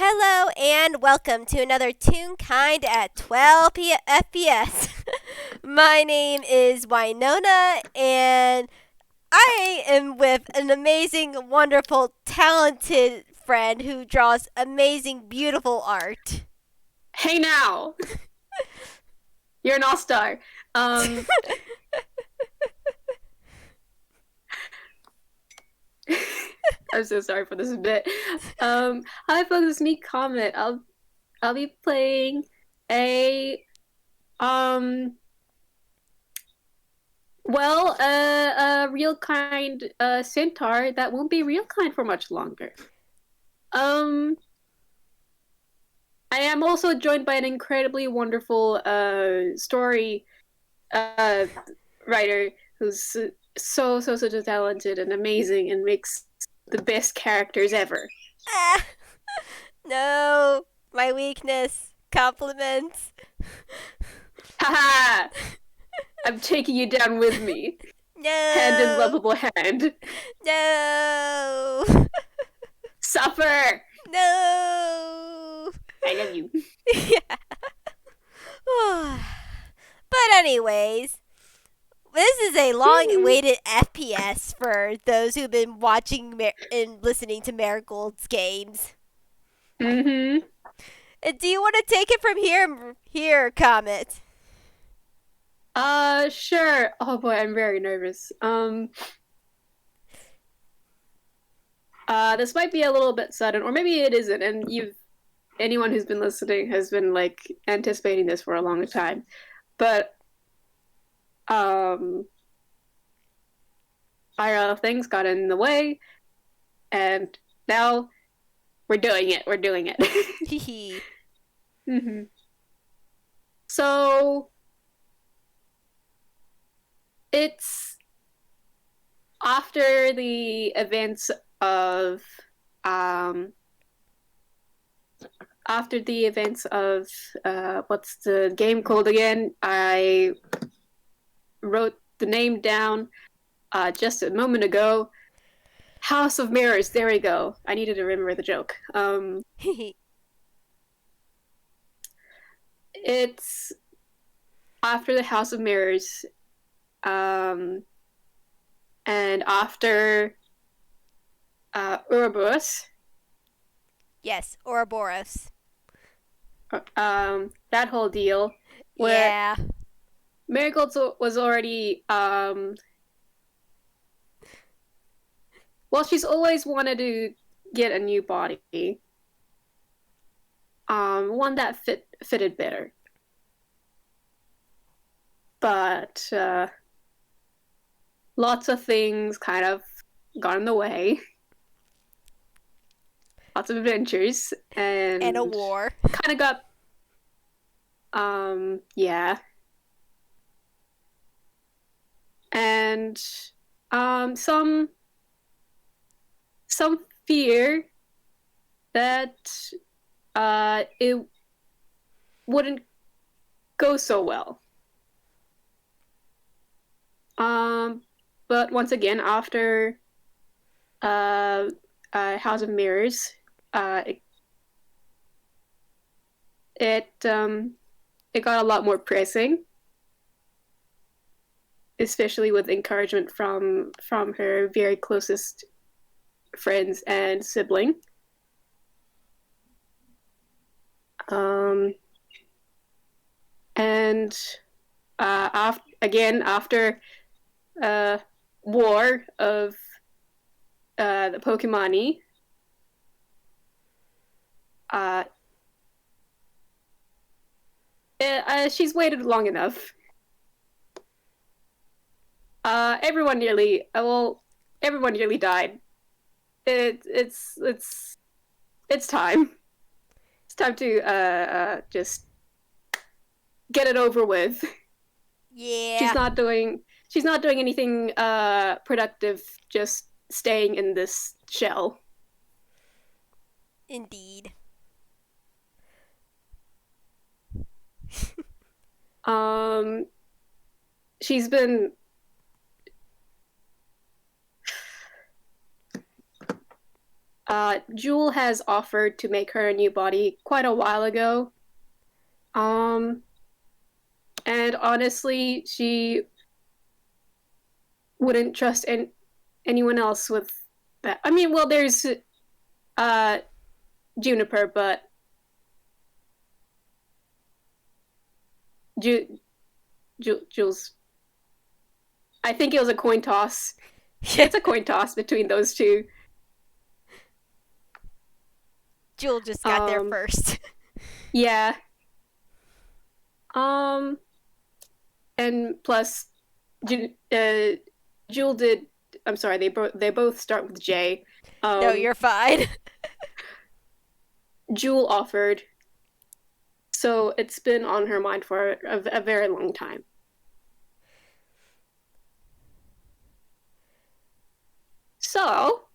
Hello and welcome to another Toonkind at 12 FPS. My name is Winona and I am with an amazing, wonderful, talented friend who draws amazing, beautiful art. Hey now! You're an all-star. Um, I'm so sorry for this bit. Hi folks, it's me, Comet. I'll be playing a um a real kind centaur that won't be real kind for much longer. Um I am also joined by an incredibly wonderful story uh writer who's so talented and amazing and makes the best characters ever. Ah, no, my weakness. Compliments. Haha! I'm taking you down with me. Hand in No, lovable hand. no, Suffer! no. I love you. Yeah. But anyways, this is a long-awaited FPS for those who've been watching and listening to Marigold's games. Mm-hmm. And do you want to take it from here, Comet? Sure. Oh boy, I'm very nervous. This might be a little bit sudden, or maybe it isn't, and anyone who's been listening has been like anticipating this for a long time. But um IRL things got in the way, and now we're doing it. We're doing it. Hehe. hmm So it's after the events of um what's the game called again? I wrote the name down just a moment ago. House of Mirrors. There we go. I needed to remember the joke. Hehe. It's after the House of Mirrors, um, and after Ouroboros. Yes, Ouroboros. That whole deal where Yeah. Marigold was already well, she's always wanted to get a new body, one that fitted better, but lots of things kind of got in the way. Lots of adventures And a and war. kind of got yeah, and some fear that it wouldn't go so well. Um, but once again, after uh, House of Mirrors, it it got a lot more pressing, especially with encouragement from her very closest friends and sibling. Um, and again after war of the Pokemon, uh, she's waited long enough. Everyone nearly died. It's time. It's time to just get it over with. She's Yeah, not doing she's not doing anything productive. Just staying in this shell. indeed. Um, she's been Jewel has offered to make her a new body quite a while ago. Um, and honestly, she wouldn't trust anyone else with that. I mean, well, there's uh Juniper, but Jules. I think it was a coin toss. It's a coin toss between those two. Jewel just got there first. Yeah. And plus, Jewel did. I'm sorry. They both start with J. No, you're fine. Jewel offered, so it's been on her mind for a very long time. So,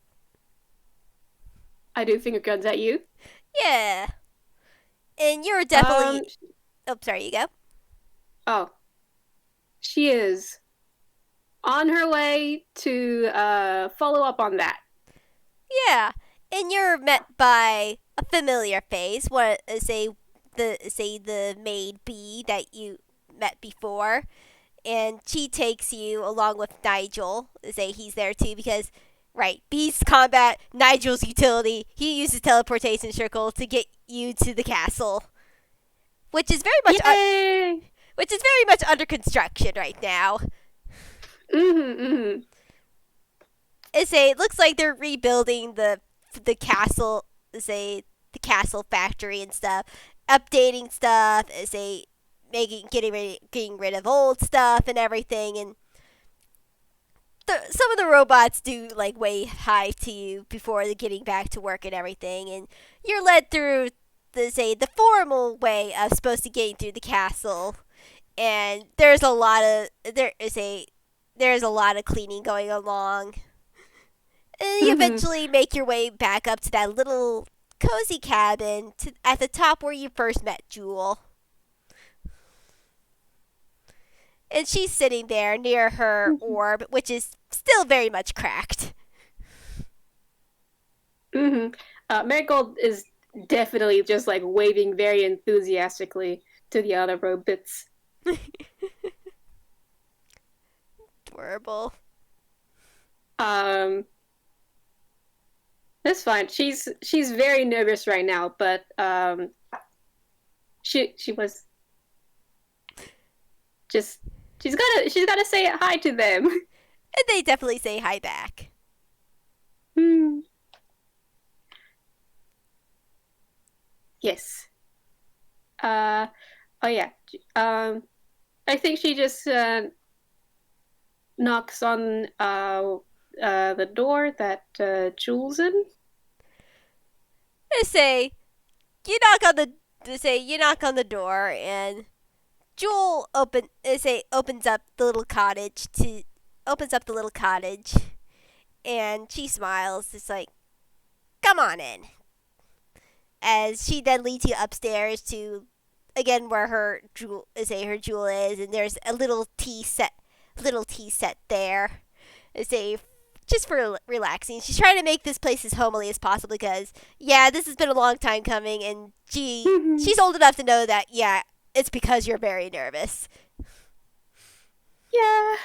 I do finger guns at you. Yeah. And you're definitely. Oh, sorry, you go. Oh. She is on her way to follow up on that. Yeah. And you're met by a familiar face. What say the maid B that you met before. And she takes you along with Nigel. Say he's there too because right, B's combat, Nigel's utility. He uses teleportation circle to get you to the castle, which is very much under construction right now. It looks like they're rebuilding the castle, the castle factory and stuff, updating stuff, getting rid of old stuff and everything, and some of the robots do like wave hi to you before they're getting back to work and everything, and you're led through the formal way of supposed to getting through the castle, and there's a lot of cleaning going along. And you eventually make your way back up to that little cozy cabin at the top where you first met Jewel. And she's sitting there near her orb, which is still very much cracked. Marigold is definitely just like waving very enthusiastically to the other robots. Adorable. That's fine. She's very nervous right now, but she was just she's gotta say hi to them. And they definitely say hi back. Yes. Oh yeah. I think she just knocks on the door that Jules in. They you knock on the door, and Jewel opens up the little cottage, and she smiles. It's like, come on in. As she then leads you upstairs to, again, where her jewel is, and there's a little tea set there. Just for relaxing. She's trying to make this place as homely as possible because, yeah, this has been a long time coming, and she's old enough to know that, yeah, it's because you're very nervous. Yeah.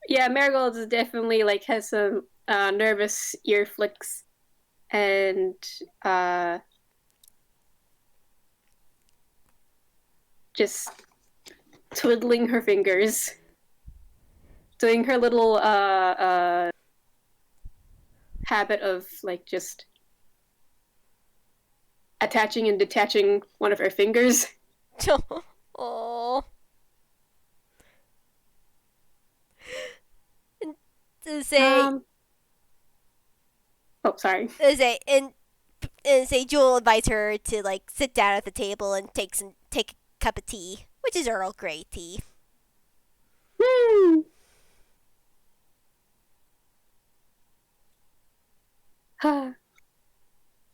Yeah, Marigold is definitely like has some nervous ear flicks and just twiddling her fingers, doing her little habit of like just attaching and detaching one of her fingers. Aww. To say, oh, sorry. And Jewel invites her to like sit down at the table and take a cup of tea, which is Earl Grey tea.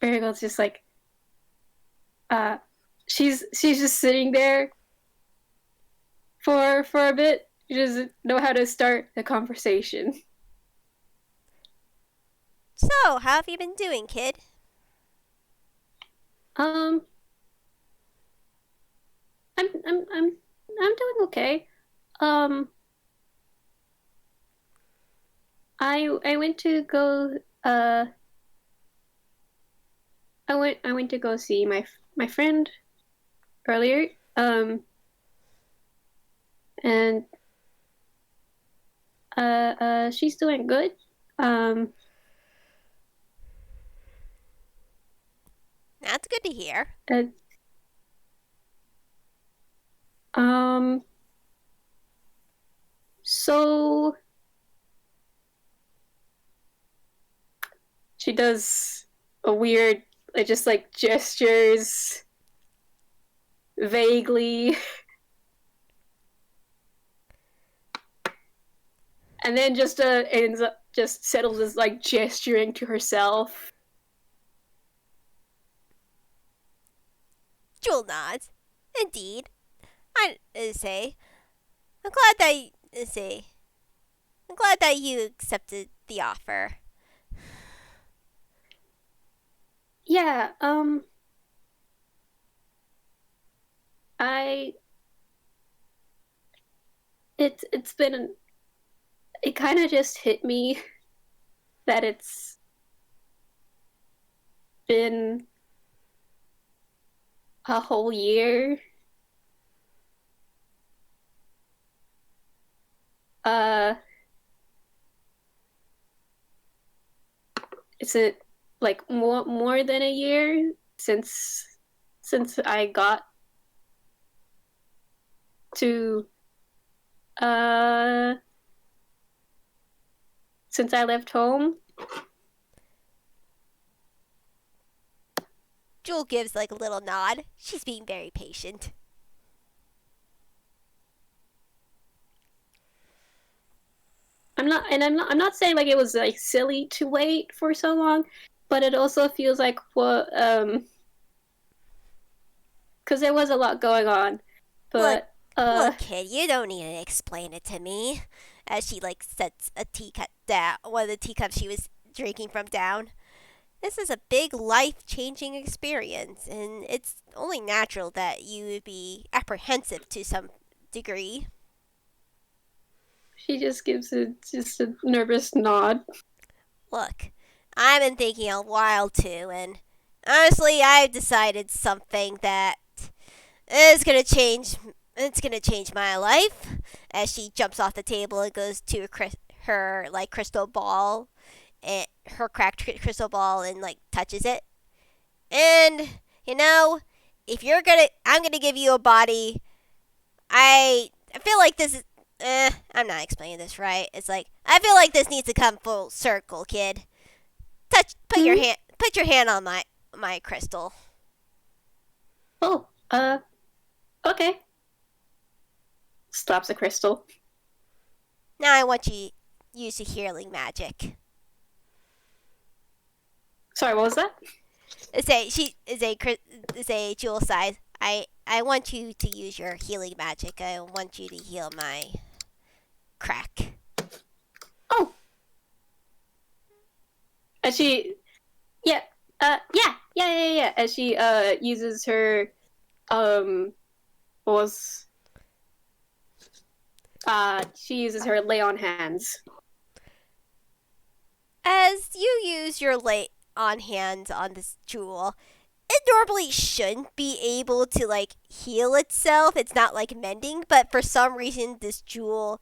Marigold's just like, she's just sitting there for a bit. She doesn't know how to start the conversation. So, how have you been doing, kid? Um, I'm doing okay. Um, I went to go I went to go see my friend earlier. And she's doing good. Um, That's good to hear. uh, um, so she does a weird, just like gestures vaguely, and then just ends up just settles as like gesturing to herself. Jewel nods. Indeed. I say, I'm glad that say, I'm glad that you accepted the offer. Yeah, I it's been it kind of just hit me that it's been a whole year. Uh, is it like more than a year since I got to uh since I left home? Jewel gives like a little nod. She's being very patient. I'm not saying like it was like silly to wait for so long, but it also feels like what because there was a lot going on. Look, But look, kid, you don't need to explain it to me. As she like sets a teacup down, one of the teacups she was drinking from down. This is a big life-changing experience, and it's only natural that you would be apprehensive to some degree. she just gives just a nervous nod. Look, I've been thinking a while too, and honestly, I've decided something that is gonna change. It's gonna change my life. As she jumps off the table and goes to her like crystal ball, and her cracked crystal ball, and like touches it. And you know, if you're gonna, I'm gonna give you a body. I feel like this is. I'm not explaining this right. It's like I feel like this needs to come full circle, kid. Hmm? Put your hand on my crystal. Oh, okay. Slaps a crystal. Now I want you to use your healing magic. Sorry, what was that? She is a jewel size. I want you to use your healing magic. I want you to heal my crack. Oh, and she, yeah, yeah. As she uses her what was she uses her lay on hands. As you use your lay on hands on this jewel, it normally shouldn't be able to like heal itself. It's not like mending, but for some reason this jewel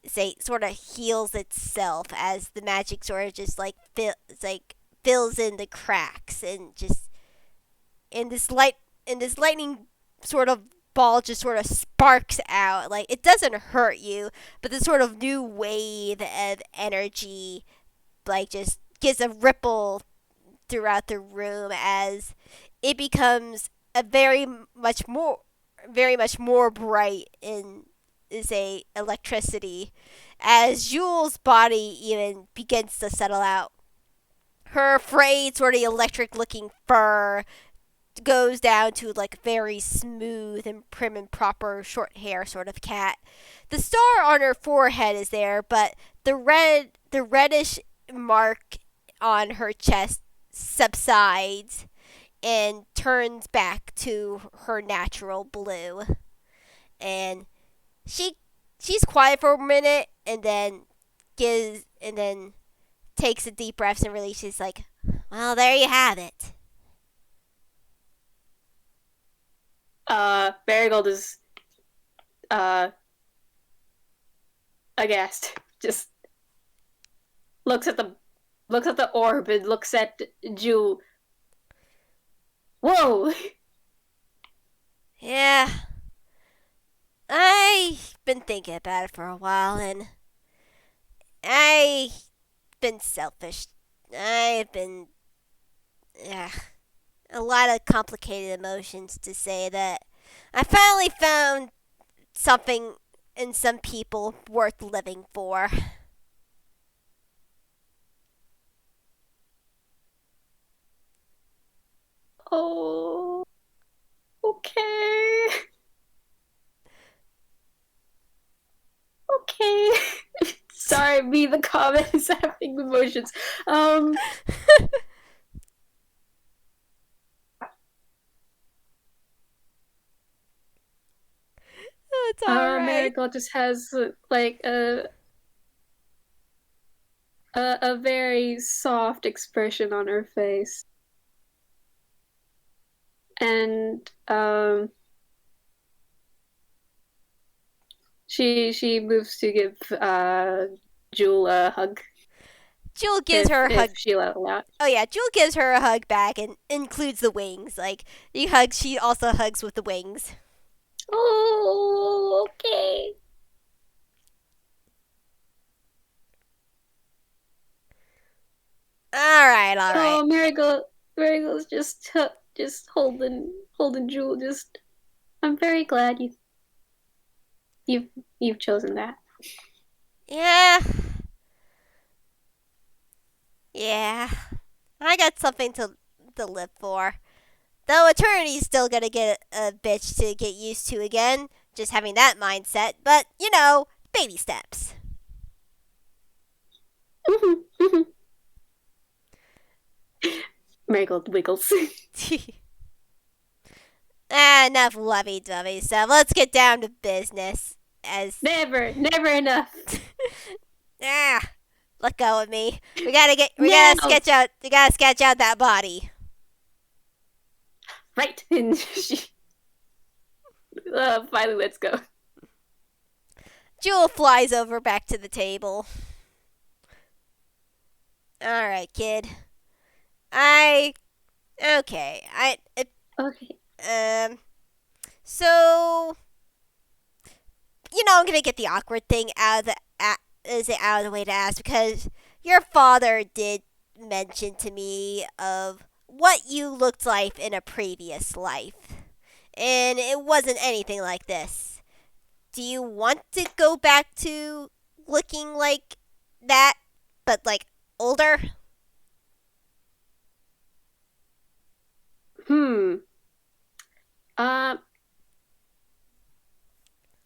say sort of heals itself as the magic sort of just like fills in the cracks and just in this lightning sort of ball just sort of sparks out. Like it doesn't hurt you, but this sort of new wave of energy like just gives a ripple throughout the room as it becomes a very much more bright in say electricity as Jules' body even begins to settle out. Her frayed sort of electric looking fur goes down to like very smooth and prim and proper short hair sort of cat. The star on her forehead is there, but the reddish mark on her chest subsides and turns back to her natural blue. And she's quiet for a minute and then takes a deep breath and releases like, well, there you have it. Marigold is aghast. Just looks at the orb and looks at Jewel. Whoa! Yeah. I've been thinking about it for a while, and I've been selfish. I've been a lot of complicated emotions to say that I finally found something in some people worth living for. Oh, okay. Okay. Sorry, me, the Comet, is having emotions. It's alright. Marigold just has like a very soft expression on her face, and she moves to give Jewel a hug. Jewel gives her a hug. If she'll allow it. Oh yeah, Jewel gives her a hug back and includes the wings. Like she also hugs with the wings. Oh, okay. All right. Oh, Marigold's just holding Jewel. Just, I'm very glad you've chosen that. Yeah. Yeah. I got something to live for. Though eternity's still gonna get a bitch to get used to again, just having that mindset. But, baby steps. Marigold wiggles. Enough lovey-dovey stuff. Let's get down to business. Never enough. Let go of me. We gotta sketch out that body. Right. And she finally lets go. Jewel flies over back to the table. Alright, kid. Okay. Okay. So, I'm gonna get the awkward thing out of the way to ask, because your father did mention to me of what you looked like in a previous life, and it wasn't anything like this. Do you want to go back to looking like that, but like older?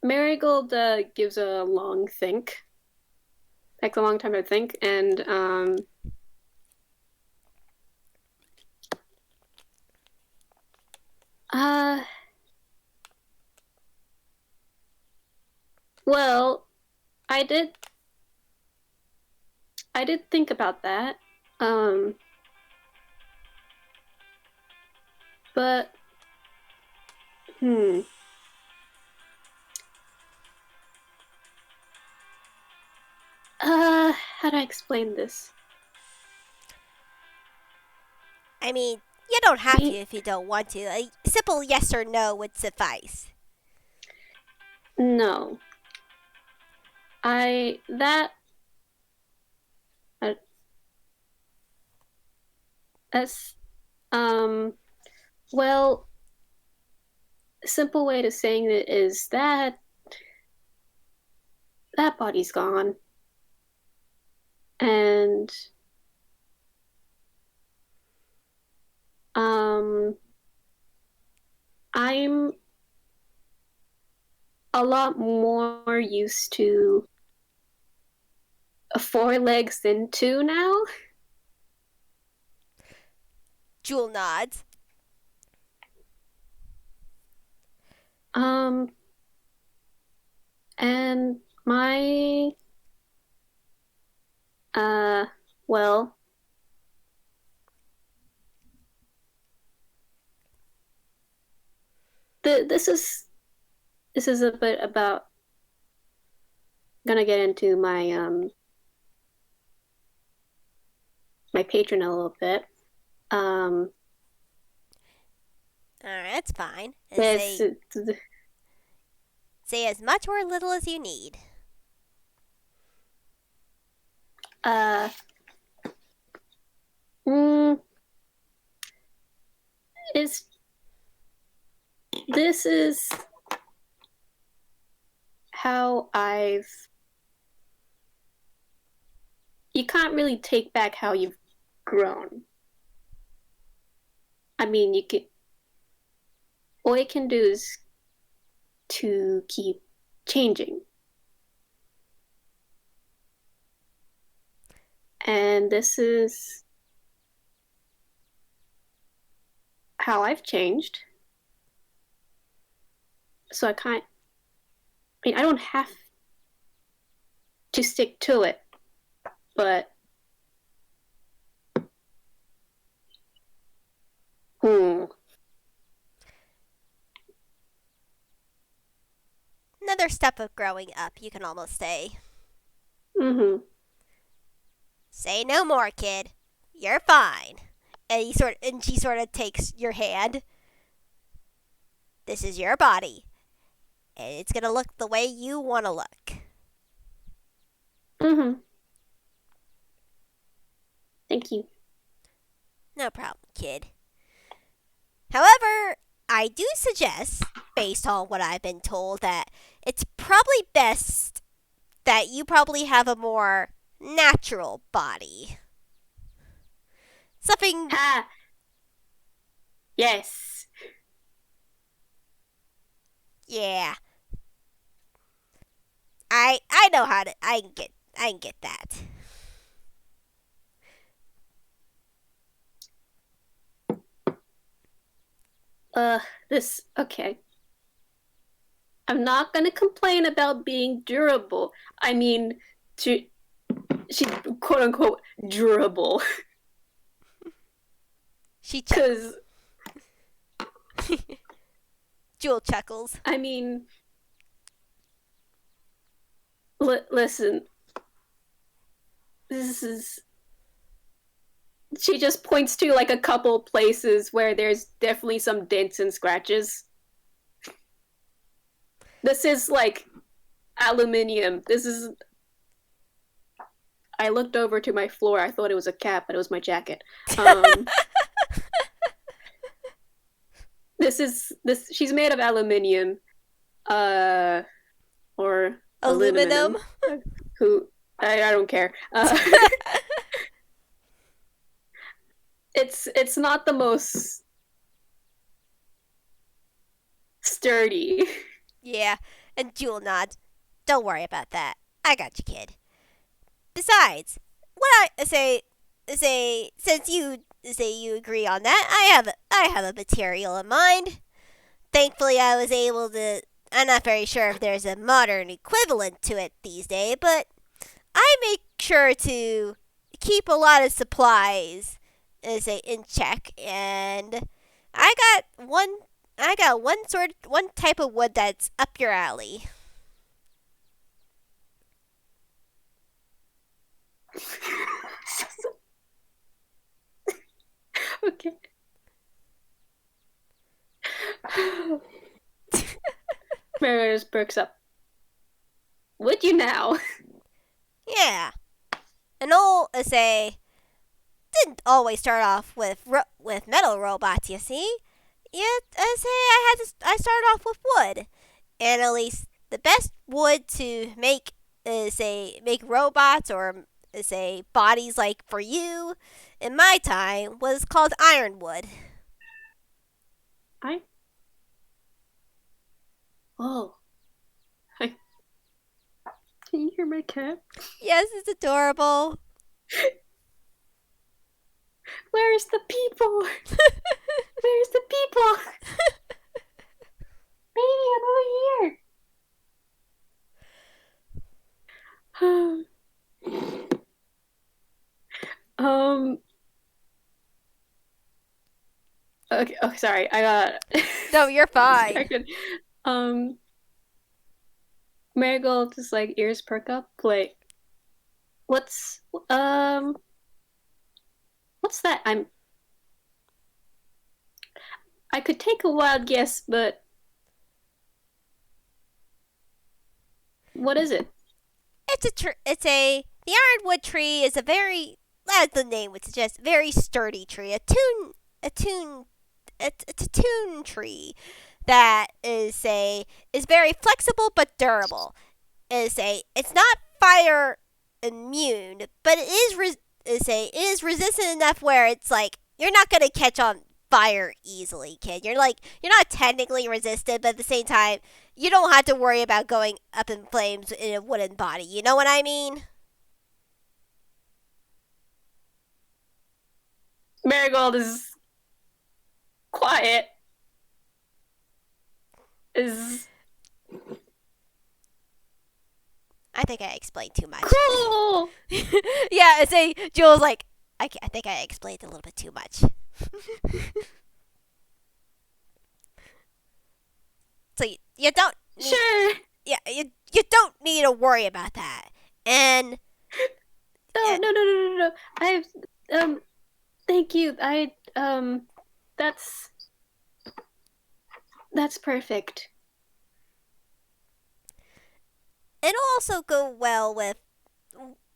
Marigold gives a long think. Takes a long time to think, and well, I did think about that. But how do I explain this? I mean, you don't have to if you don't want to. A simple yes or no would suffice. No. That's well, a simple way to saying it is that body's gone. And I'm a lot more used to 4 legs than 2 now. Jewel nods. Um, and my, uh, well, this is a bit about gonna get into my patron a little bit. Um, Alright, that's fine. And this say as much or little as you need. uh mm, is this is how I've you can't really take back how you've grown. I mean, you could all you can do is to keep changing. And this is how I've changed. So I don't have to stick to it, but hmm. Another step of growing up, you can almost say. Mm-hmm. Say no more, kid. You're fine. And she sort of takes your hand. This is your body, and it's gonna look the way you want to look. Mm-hmm. Thank you. No problem, kid. However, I do suggest, based on what I've been told, that it's probably best that you probably have a more natural body. Something. Ah, yes. Yeah. I know how to. I can get that. This okay. I'm not gonna complain about being durable. I mean, she's quote unquote durable. She chuckles. Because Jewel chuckles. I mean, listen, this is. She just points to like a couple places where there's definitely some dents and scratches. This is like aluminium. This is. I looked over to my floor. I thought it was a cap, but it was my jacket. This is this. She's made of aluminium, or Aluminum. Who I don't care. It's not the most sturdy. Yeah, and Jewel nods. Don't worry about that. I got you, kid. Besides, what I say since you say you agree on that, I have a material in mind. Thankfully, I was able to. I'm not very sure if there's a modern equivalent to it these days, but I make sure to keep a lot of supplies, say, in check, and I got one. I got one type of wood that's up your alley. Okay. Mary just perks up. Would you now? Yeah, an old say didn't always start off with metal robots. You see, yeah, I started off with wood, and at least the best wood to make say make robots or say bodies like for you in my time was called ironwood. I. Oh. Hi. Can you hear my cat? Yes, it's adorable. Where's the people? Where's the people? Baby, I'm over here. um. Okay. Oh, sorry. I got No, you're fine. distracted. Um. Marigold just like ears perk up. Like, what's um. What's that? I could take a wild guess, but what is it? The ironwood tree is a very, as the name would suggest, very sturdy tree. A tune, it's a tune tree that is very flexible but durable. It's not fire immune, but it is resistant enough where it's like you're not gonna catch on fire easily, kid. You're not technically resistant, but at the same time, you don't have to worry about going up in flames in a wooden body. You know what I mean? Marigold is quiet. Is I think I explained too much. cool. Yeah, Jules like I think I explained a little bit too much. So you don't need, Sure. yeah you don't need to worry about that. And No, no, no, no, no, no. I've thank you. That's that's perfect. it'll also go well with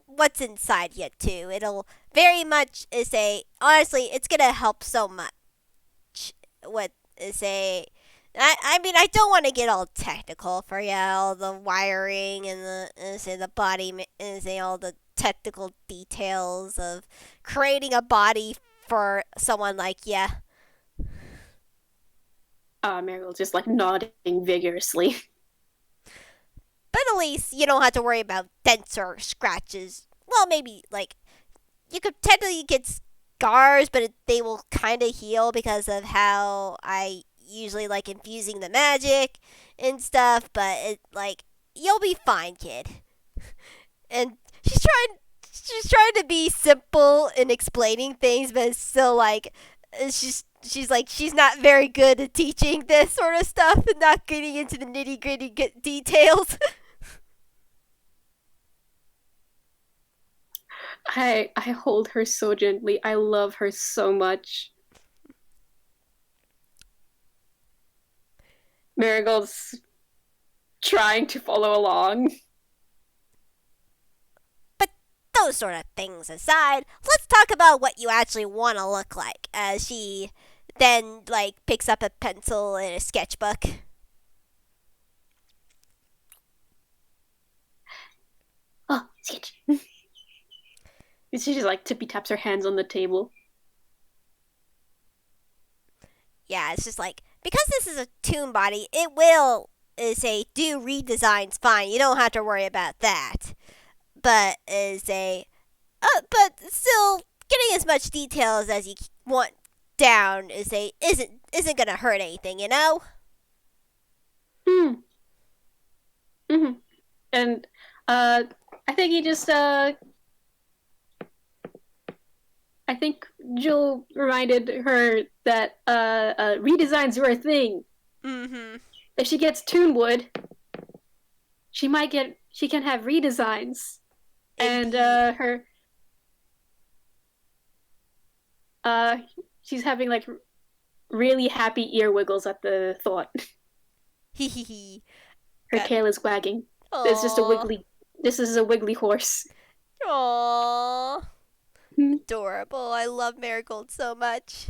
what's inside you too. It'll very much is a honestly, it's gonna help so much with is a I mean, I don't want to get all technical for you, all the wiring and the body, and say all the technical details of creating a body for someone like you. Marigold just like nodding vigorously. But at least you don't have to worry about dents or scratches. Well, maybe like you could technically get scars, but they will kind of heal because of how I usually like infusing the magic and stuff. But it like you'll be fine, kid. And she's trying to be simple in explaining things, but it's still like she's not very good at teaching this sort of stuff and not getting into the nitty gritty details. I hold her so gently. I love her so much. Marigold's trying to follow along. But those sort of things aside, let's talk about what you actually want to look like. As she then like picks up a pencil and a sketchbook. Oh, sketch. She just like tippy taps her hands on the table. Yeah, it's just like because this is a toon body, it will say do redesigns fine. You don't have to worry about that. But but still getting as much details as you want down isn't gonna hurt anything, you know. Hmm. Mm-hmm. And I think he just I think Jill reminded her that redesigns are a thing. Mm-hmm. If she gets Toonwood, she can have redesigns. And her she's having like really happy ear wiggles at the thought. Hee hee hee. Her tail is wagging. It's just a wiggly. This is a wiggly horse. Aww. Adorable. I love Marigold so much.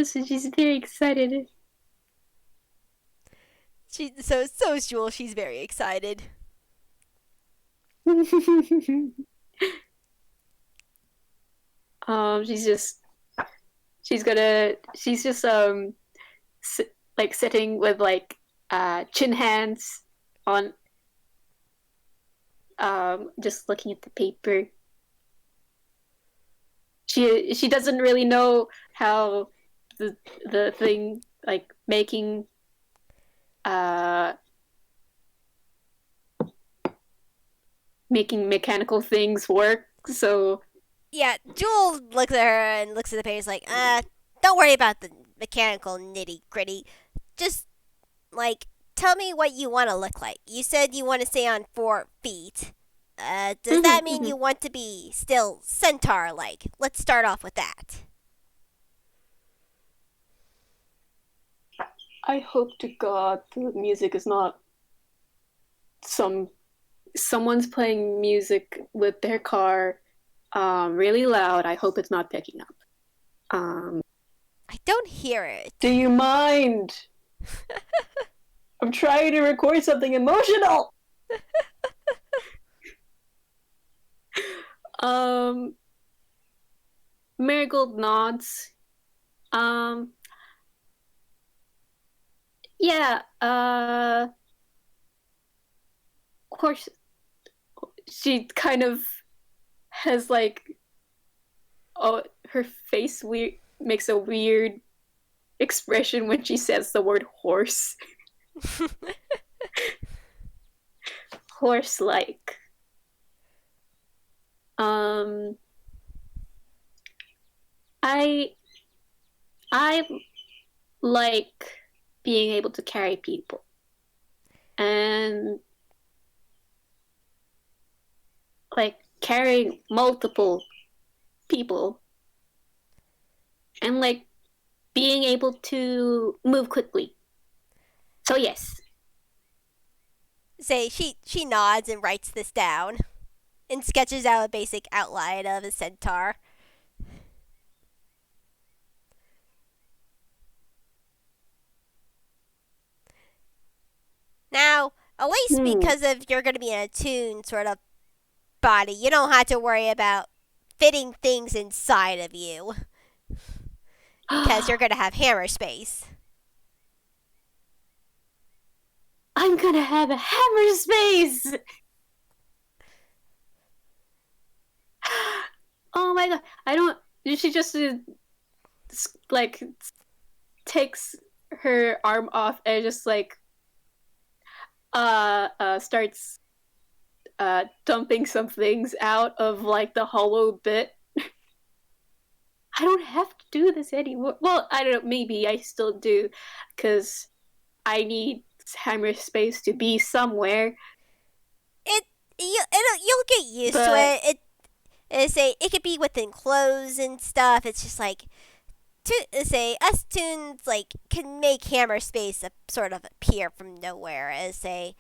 She's very excited. So is Jewel. She's very excited. She's just she's just like sitting with like chin hands on, just looking at the paper. She doesn't really know how the thing, like uh making mechanical things work. So Yeah, Jewel looks at her and looks at the page like, don't worry about the mechanical nitty gritty. Just, like, tell me what you want to look like. You said you want to stay on 4 feet. Does that mean you want to be still centaur like? Let's start off with that. I hope to God the music is not someone's playing music with their car really loud. I hope it's not picking up. I don't hear it. Do you mind? I'm trying to record something emotional. Marigold nods. Yeah, of course, she kind of has like, oh, her face makes a weird expression when she says the word horse. Horse-like. I like being able to carry people. And like carrying multiple people. And like being able to move quickly. So yes. Say she nods and writes this down and sketches out a basic outline of a centaur. Now, at least because of you're going to be in a toon sort of body, you don't have to worry about fitting things inside of you because you're going to have hammer space. I'm gonna have a hammer space. Oh my God! I don't. She just like takes her arm off and just like starts dumping some things out of like the hollow bit. I don't have to do this anymore. Well, I don't know. Maybe I still do, because I need hammer space to be somewhere. You'll get used to it. It could be within clothes and stuff. It's just like us toons like can make hammer space sort of appear from nowhere. But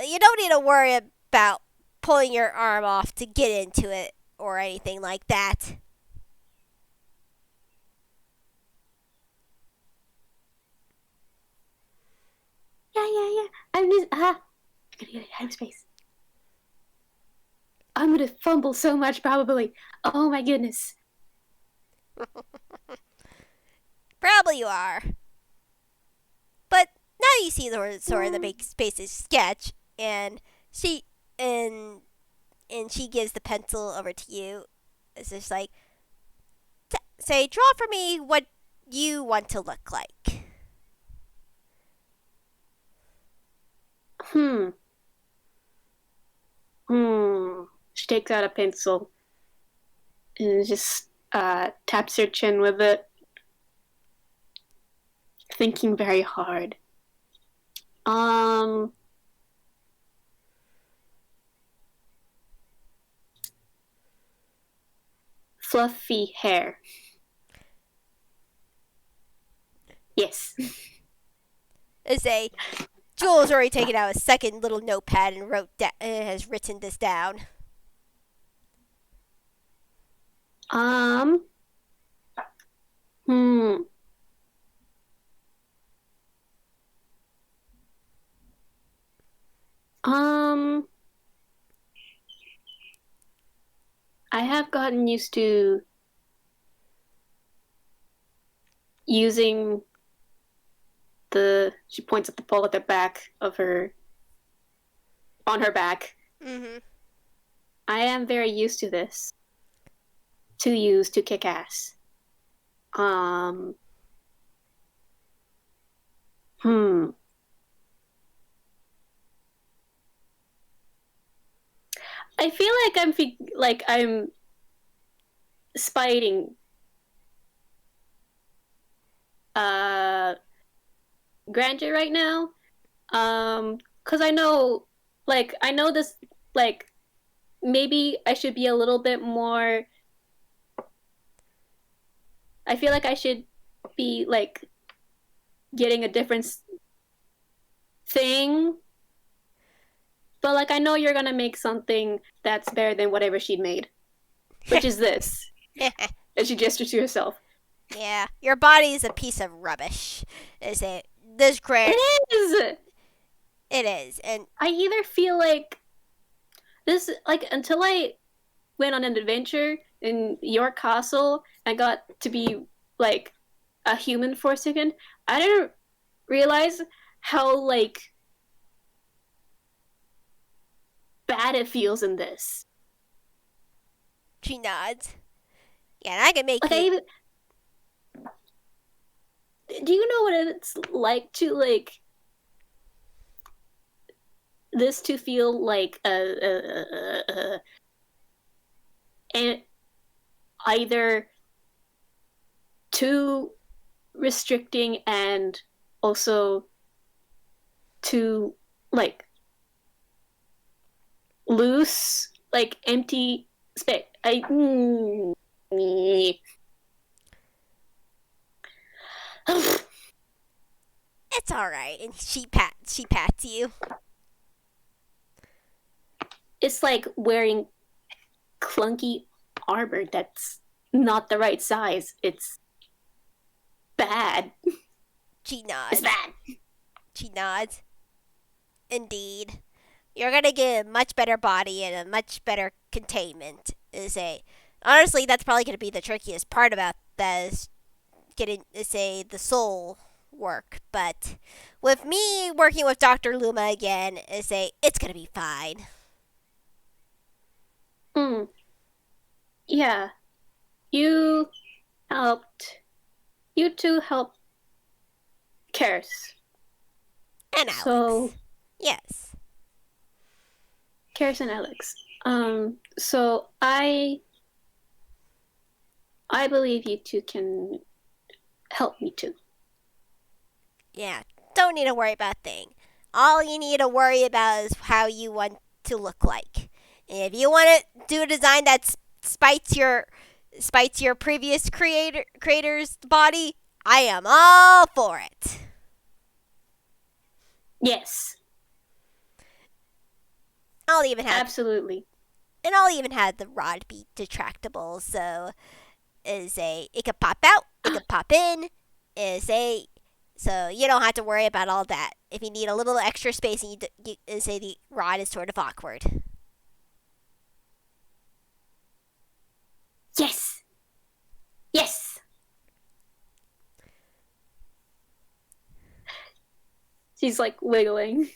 you don't need to worry about pulling your arm off to get into it or anything like that. Yeah. I'm gonna get hammer space. I'm gonna fumble so much probably. Oh my goodness. Probably you are. But now you see the sort of the big spaces sketch, and she and she gives the pencil over to you. It's just like, say, draw for me what you want to look like. She takes out a pencil and just taps her chin with it, thinking very hard. Fluffy hair. Yes. Jules already taken out a second little notepad and has written this down. I have gotten used to using she points at the pole at the back of her on her back. Mm-hmm. I am very used to this. To use to kick ass. Um. Hmm. I feel like I'm spiting uh Granger right now. Because I know this, like, maybe I should be a little bit more. I feel like I should be, like, getting a different thing. But, like, I know you're gonna make something that's better than whatever she'd made, which is this. And she gestures to herself. Yeah, your body is a piece of rubbish. Is it? This great. It is! It is, and I either feel like this, like, until I went on an adventure in your castle and got to be, like, a human for a second, I didn't realize how, like, bad it feels in this. she nods. Yeah, and I can make Like, you. do you know what it's like to, like, this to feel like and either too restricting and also too, like, loose, like, empty space. It's all right, and she pats you. It's like wearing clunky armor that's not the right size. It's bad. She nods. It's bad. She nods. Indeed, you're gonna get a much better body and a much better containment. Honestly, that's probably gonna be the trickiest part about that is getting the soul work. But with me working with Dr. Luma again, it's gonna be fine. Mm. Yeah. You helped. You two helped Karis. And Alex. So, yes. Karis and Alex. So I believe you two can help me too. Yeah. Don't need to worry about a thing. All you need to worry about is how you want to look like. And if you want to do a design that spites your previous creator's body, I am all for it. Yes. Absolutely. And I'll even have the rod be retractable, so it could pop out, it could pop in, so you don't have to worry about all that. If you need a little extra space, and the rod is sort of awkward. Yes. Yes. She's, like, wiggling.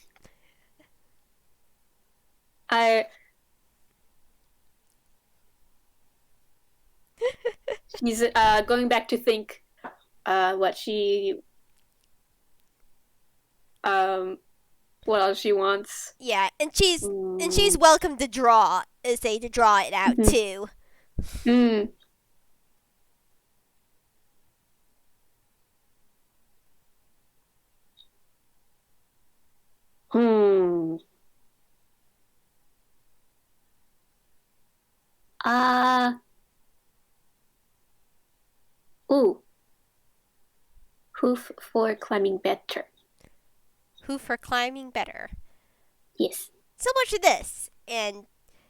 She's going back to think what else she wants. Yeah, and she's welcome to draw to draw it out too. Mm. Hmm. Ooh. Hoof for climbing better. Hoof for climbing better. Yes. So much of this, and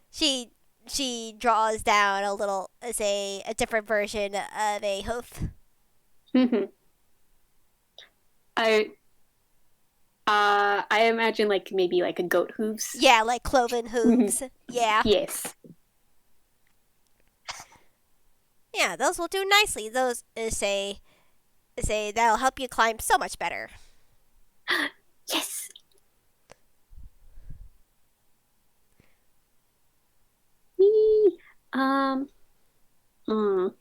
she draws down a little a different version of a hoof. I imagine, like, maybe like a goat hooves. Yeah, like cloven hooves. Yeah. Yes. Yeah, those will do nicely. Those that'll help you climb so much better. Yes. Whee! Mm.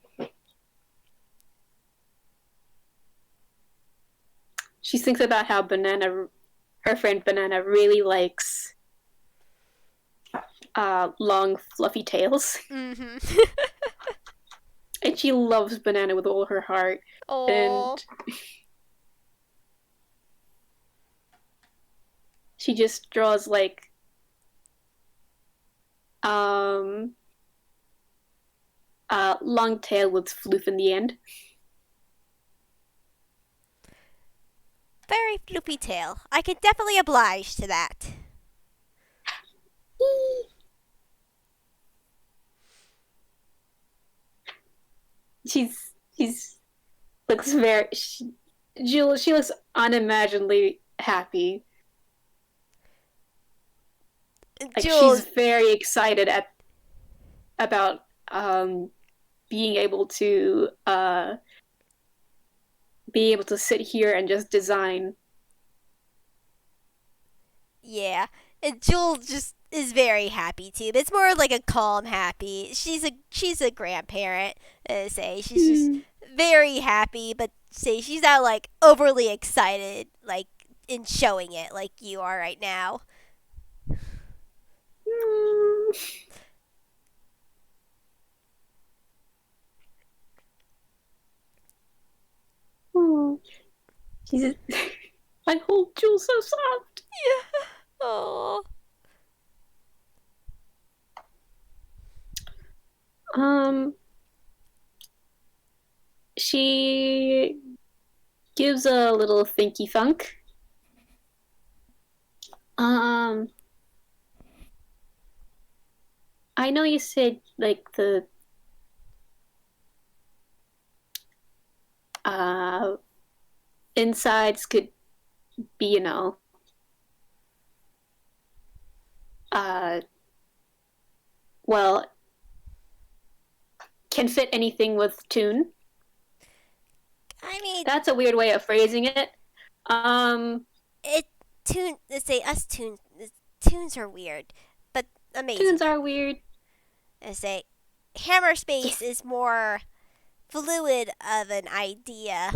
She thinks about how her friend Banana, really likes long, fluffy tails, Mm-hmm. and she loves Banana with all her heart. And Oh. she just draws like um long tail with floof in the end. Very floopy tail. I can definitely oblige to that. She's looks very she looks unimaginably happy. Like she's Jules, very excited at about being able to sit here and just design. yeah. And Jules just is very happy too. But it's more like a calm happy. She's a grandparent. Say she's just Hmm. very happy, but say she's not like overly excited, like in showing it like you are right now. Oh, she's I hold Jules so soft. Yeah. Oh. Um, she gives a little thinky thunk. Um, I know you said like the uh insides could be, uh, well, can fit anything with tune. I mean, That's a weird way of phrasing it. Um, it tune. Let's say us tunes are weird, but amazing. tunes are weird. Let's say hammer space Yes. is more fluid of an idea.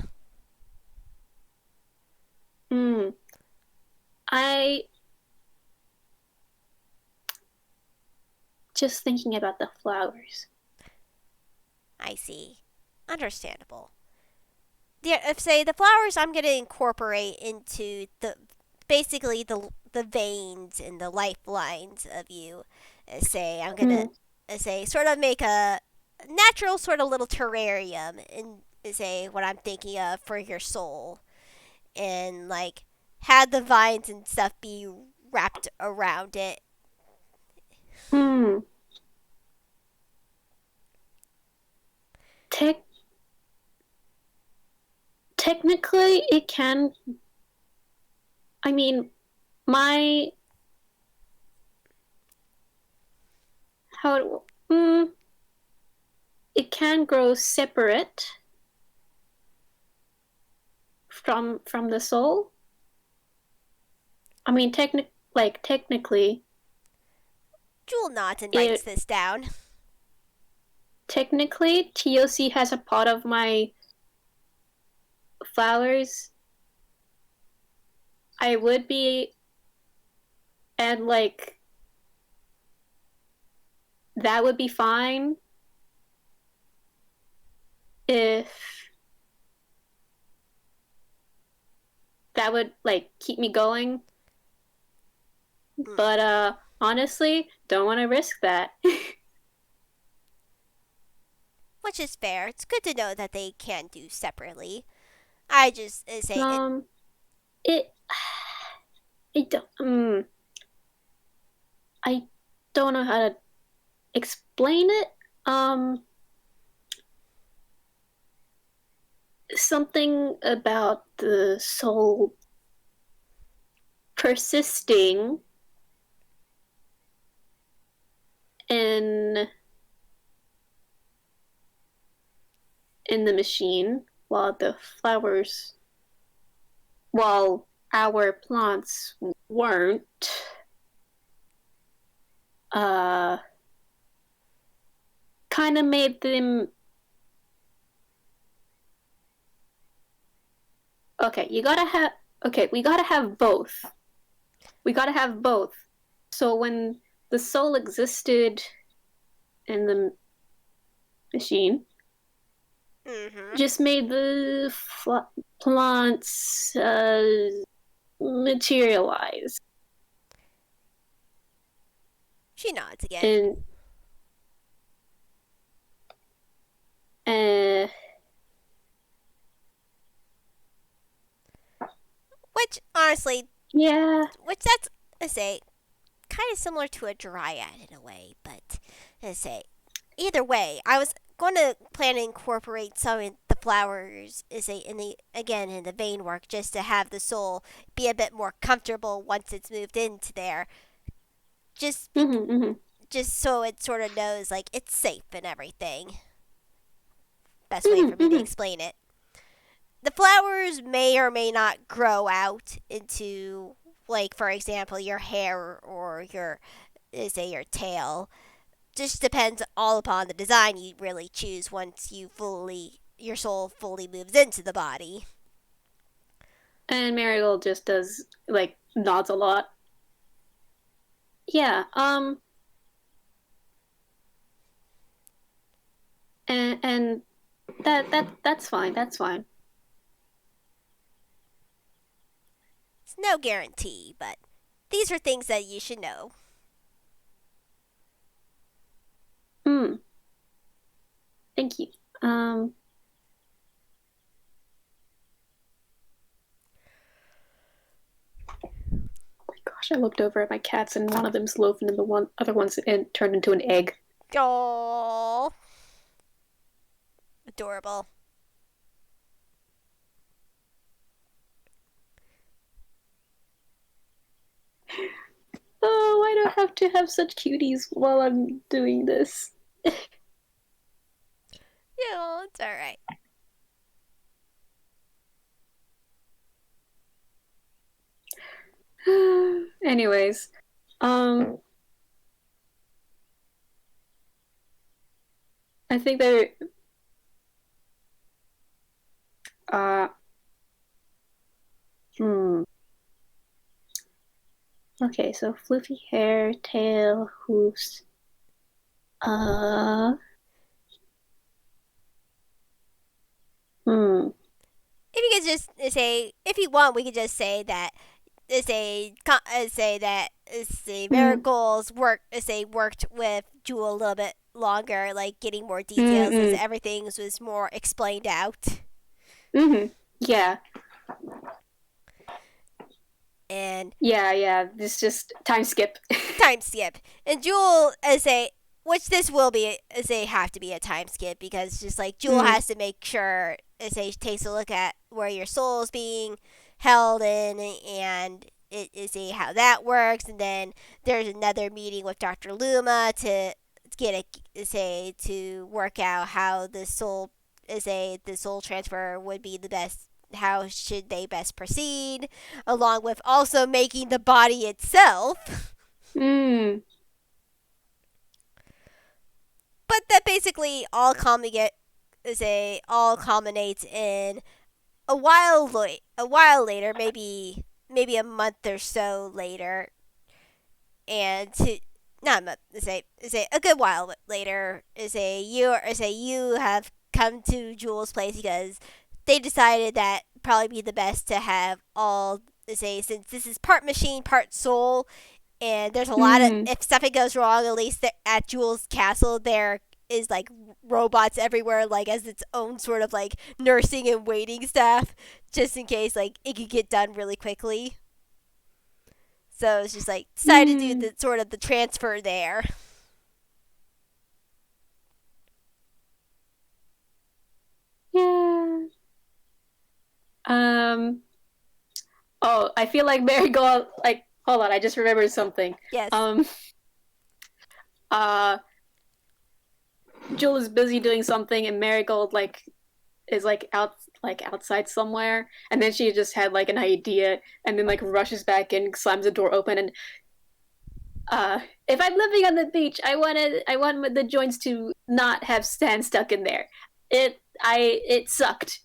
Hmm. I just thinking about the flowers. I see. Understandable. If say the flowers, I'm gonna incorporate into the basically the veins and the lifelines of you. Say I'm gonna Hmm. say sort of make a natural sort of little terrarium and say what I'm thinking of for your soul and like had the vines and stuff be wrapped around it. Hmm. Tech Technically, it can. I mean, my how it can grow separate from the soul. I mean, technically, Jewel nods and writes it this down. technically TOC has a pot of my flowers. I would be, and like that would be fine if that would like keep me going. Mm, But honestly, don't want to risk that. which is fair. It's good to know that they can do separately. I just say it. um, it I don't I don't know how to explain it. Um, Something about the soul persisting in the machine while the flowers while our plants weren't, uh, kind of made them. Okay, you gotta have. Okay, we gotta have both. We gotta have both. So when the soul existed in the machine, Mm-hmm. just made the plants materialize. She nods again. And uh, Which, honestly, yeah. that's, let's say, kind of similar to a dryad in a way, but let's say, either way, I was going to plan to incorporate some of the flowers, say, in the again in the vein work, just to have the soul be a bit more comfortable once it's moved into there, just be, Mm-hmm, mm-hmm. just so it sort of knows like it's safe and everything. Best way for Mm-hmm, me to mm-hmm. explain it. The flowers may or may not grow out into, like, for example, your hair or your, say, your tail. Just depends all upon the design you really choose once your soul fully moves into the body. And Marigold just does like nods a lot. Yeah. And that's fine. That's fine. It's no guarantee, but these are things that you should know. Hmm. Thank you. Um. Oh my gosh, I looked over at my cats and one of them's loafing and the one other one's turned into an egg. Oh, adorable. Oh, I don't have to have such cuties while I'm doing this. Yeah, it's all right. Anyways, um, I think they're uh, hmm. Okay, so fluffy hair, tail, hoofs. Uh, hmm. If you could just say, if you want, we could just say that say that say Hmm. Marigolds worked with Jewel a little bit longer, like getting more details as Mm-mm. everything was more explained out. Mm-hmm. Yeah. And Yeah, yeah. This just time skip. time skip. And Jewel as a which this will be as a have to be a time skip because just like Jewel Mm. has to make sure as a takes a look at where your soul is being held in and it is a how that works and then there's another meeting with Dr. Luma to get a say to work out how the soul transfer would be the best, how should they best proceed, along with also making the body itself. Mm. But that basically all culminates in a while later, maybe a month or so later, and to not a month, say a good while later, you have come to Jules' place because they decided that probably be the best to have all say since this is part machine, part soul, and there's a lot of Mm. if something goes wrong, at least at Jules' castle there is like robots everywhere, like as its own sort of like nursing and waiting staff, just in case like it could get done really quickly. So it's just like decided to do Mm. the sort of the transfer there. Yeah. Um. Oh, I feel like Marigold. Like, hold on, I just remembered something. Yes. Um. Uh. Jill is busy doing something, and Marigold like is like out like outside somewhere, and then she just had like an idea, and then like rushes back in, slams the door open, and if I'm living on the beach, I want the joints to not have sand stuck in there. It sucked.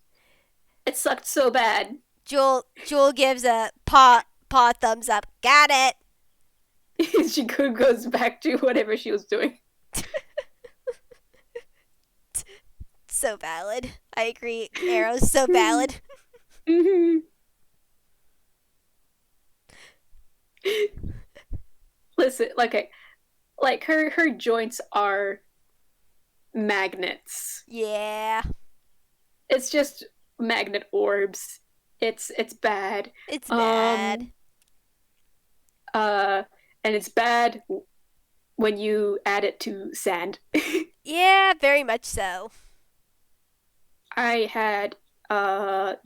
It sucked so bad. Jewel gives a paw thumbs up. Got it. She goes back to whatever she was doing. So valid. I agree. Arrow's so valid. Listen, like her joints are magnets. Yeah. It's just magnet orbs. It's bad. It's bad. And it's bad when you add it to sand. Yeah, very much so. I had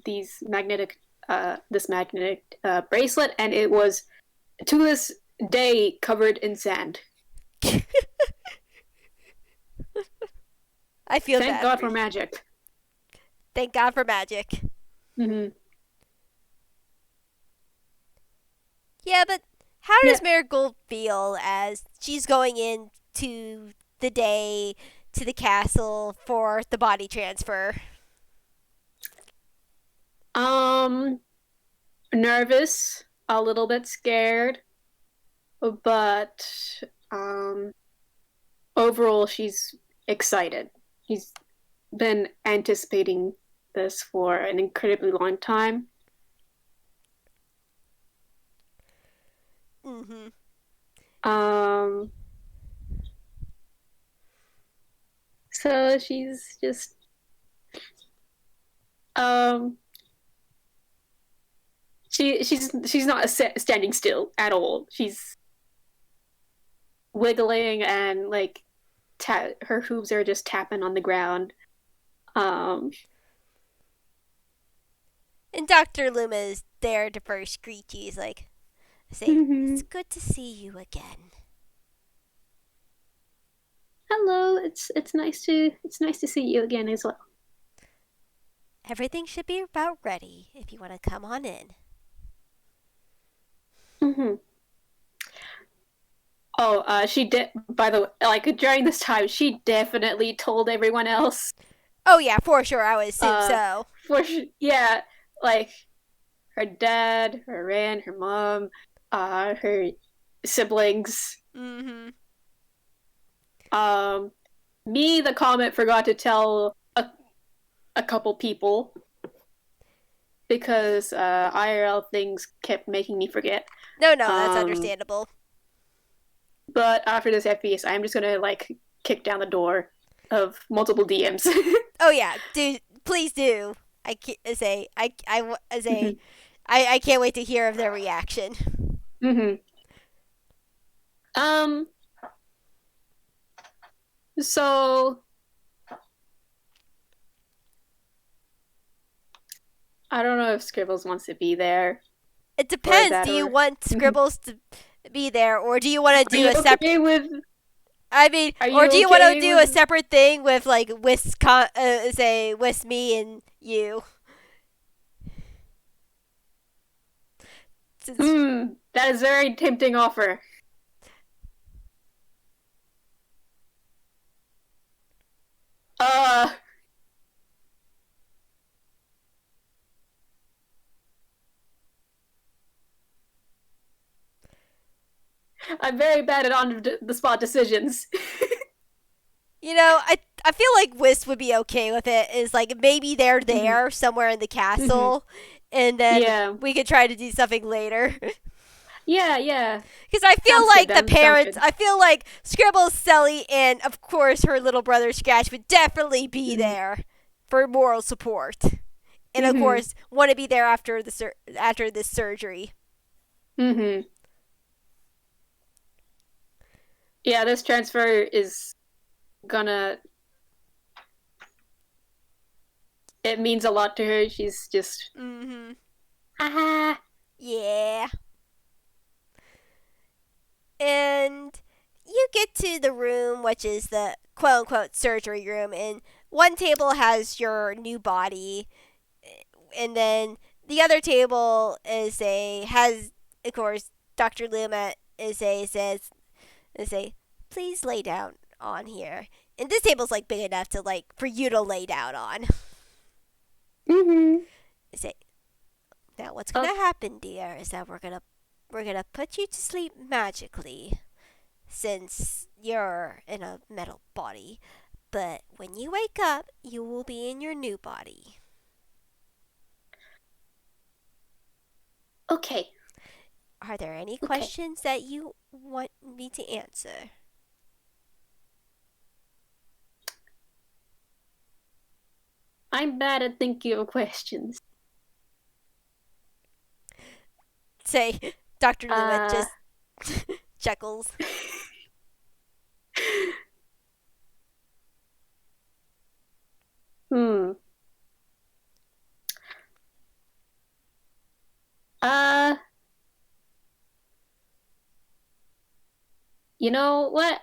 this magnetic bracelet, and it was to this day covered in sand. I feel Thank bad. God for magic. Thank God for magic. Mm-hmm. Yeah, but how does Marigold feel as she's going into the day to the castle for the body transfer? Nervous, a little bit scared, but overall she's excited. She's been anticipating this for an incredibly long time. Mm-hmm. So she's just she's not standing still at all. She's wiggling and like her hooves are just tapping on the ground. And Dr. Luma is there to first greet you. He's like, it's good to see you again. Hello, it's nice to see you again as well. Everything should be about ready if you want to come on in. Mm-hmm. Oh, she did. By the way, like during this time, she definitely told everyone else. Oh yeah, for sure. I would assume so. For sure, yeah. Like her dad, her aunt, her mom, her siblings. Mm-hmm. Me, the Comet, forgot to tell a couple people because IRL things kept making me forget. No, that's understandable. But after this FPS, I'm just gonna like kick down the door of multiple DMs. Oh yeah, please do. I can't wait to hear of their reaction. Mm-hmm. So I don't know if Scribbles wants to be there. It depends. Do you want Scribbles to be there, or do you want to do a separate? Or do you want to do a separate thing with like with me and you? That is a very tempting offer. I'm very bad at on-the-spot decisions. You know, I feel like Whis would be okay with it. Is like maybe they're there somewhere in the castle, and then we could try to do something later. Yeah. Because I feel like the parents, I feel like Scribbles, Selly, and of course her little brother Scratch would definitely be there for moral support, and of course want to be there after this surgery. Mm-hmm. Yeah, this transfer is gonna. It means a lot to her. She's just. Yeah. And you get to the room, which is the quote unquote surgery room, and one table has your new body, and then the other table has, of course, Dr. Luma says, please lay down on here. And this table's like big enough to like for you to lay down on. Mm-hmm. Say, now what's Oh, gonna happen, dear, is that we're gonna put you to sleep magically, since you're in a metal body. But when you wake up, you will be in your new body. okay. Are there any Okay. questions that you want me to answer? I'm bad at thinking of questions. Say, Dr. Luma Uh, just chuckles. hmm. Uh, you know what?